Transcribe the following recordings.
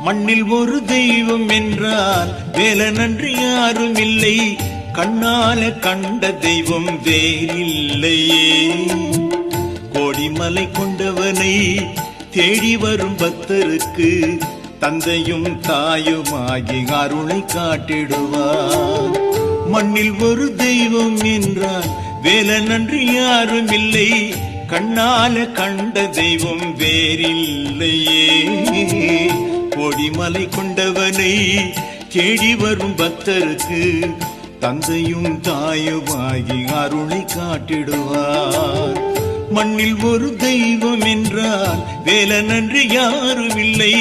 மண்ணில் ஒரு தெய்வம் என்றால் வேலனன்றி யாரும் இல்லை, கண்ணால கண்ட தெய்வம் வேறில்லையே. கோடிமலை கொண்டவனை தேடி வரும் பக்தருக்கு தந்தையும் தாயுமாகி அருளை காட்டிடுவார். மண்ணில் ஒரு தெய்வம் என்றால் வேலனன்றி யாரும் இல்லை, கண்ணால கண்ட தெய்வம் வேறில்லையே. கோடிமலை கொண்டவனை தேடி வரும் பக்தருக்கு தந்தையும் தாயுமாகி அருளை காட்டிடுவார். மண்ணில் ஒரு தெய்வம் என்றால் வேலனன்றி யாரும் இல்லை.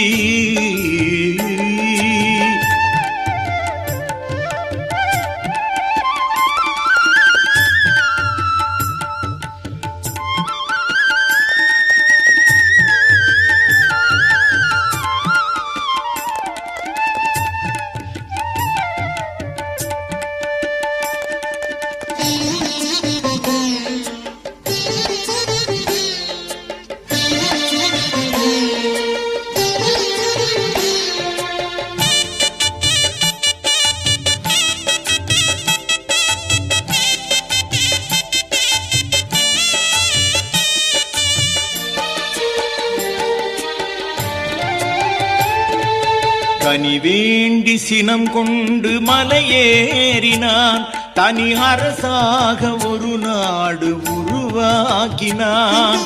கனி வேண்டி சினம் கொண்டு மலையேறினான், தனி அரசாக ஒரு நாடு உருவாக்கினான்.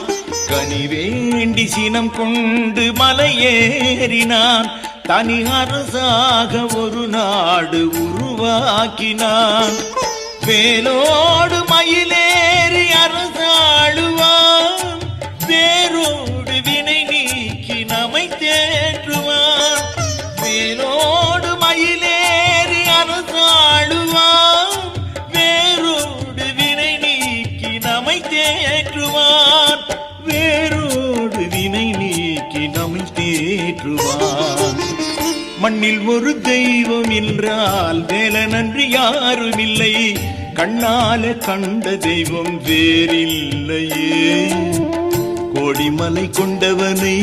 கனி வேண்டி சினம் கொண்டு மலையேறினான், தனி அரசாக ஒரு நாடு உருவாக்கினான். வேலோடு மயிலேறி அரசாளுவான், வேரோடு வினை நீக்கி நம்மை தேற்றுவான். வேலோடு மயிலேறி அரசாளுவான், வேரோடு வினை நீக்கி நம்மை தேற்றுவான். வேரோடு வினை நீக்கி நம்மை தேற்றுவான். மண்ணில் ஒரு தெய்வம் என்றால் வேலனன்றி யாரும் இல்லை, கண்ணால கண்ட தெய்வம் வேறில்லையே. கோடிமலை கொண்டவனை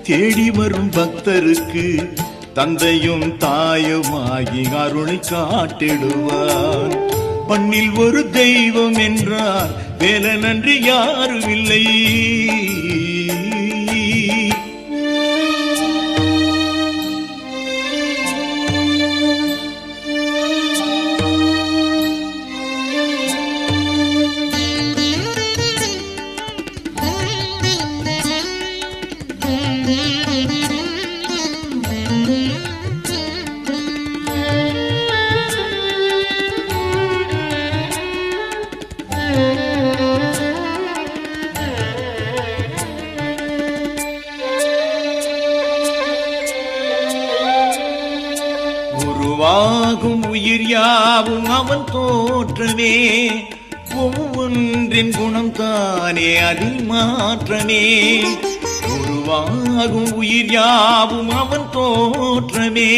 தேடி வரும் பக்தருக்கு தந்தையும் தாயுமாகி அருளை காட்டிடுவார். மண்ணில் ஒரு தெய்வம் என்றால் வேலனன்றி யாரும் இல்லை. உருவாகும் உயிர் யாவும் அவன் தோற்றமே, ஒவ்வொன்றின் குணம் தானே அதில் மாற்றமே. உருவாகும் உயிர் யாவும் அவன் தோற்றமே,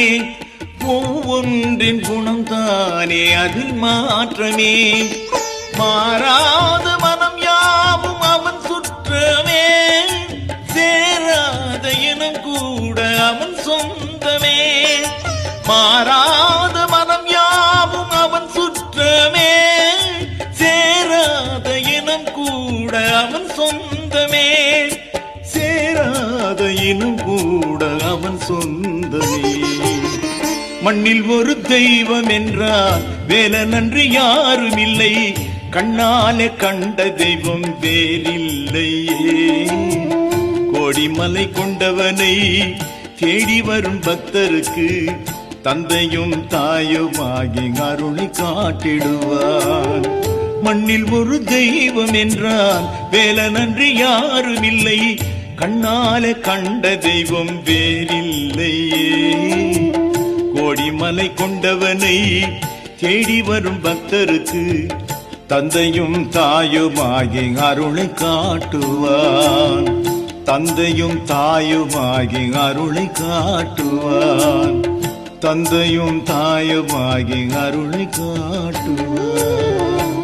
ஒவ்வொன்றின் குணம் தானே அதில் மாற்றமே. மாறாத மனம் யாவும் அவன் சுற்றமே, சேராத இனம் கூட அவன் சொந்தமே. மாறாத மனம் யாவும் அவன் சுற்றமே, சேராத இனம் கூட அவன் சொந்தமே. சேராத இனம் கூட அவன் சொந்தமே. மண்ணில் ஒரு தெய்வம் என்றால் வேலனன்று யாரும் இல்லை, கண்ணாலே கண்ட தெய்வம் வேறில்லையே. கோடிமலை கொண்டவனை தேடி வரும் பக்தருக்கு தந்தையும் தாயுமாகி அருளை காட்டிடுவார். மண்ணில் ஒரு தெய்வம் என்றால் வேலனன்று யாரும் இல்லை, கண்ணாலே கண்ட தெய்வம் வேறில்லையே. கோடிமலை கொண்டவனை தேடி வரும் பக்தருக்கு தந்தையும் தாயுமாகி அருளை காட்டுவான். தந்தையும் தாயுமாகி அருளை காட்டுவான். தந்தையும் தாயுமாகி அருளை காட்டுவான்.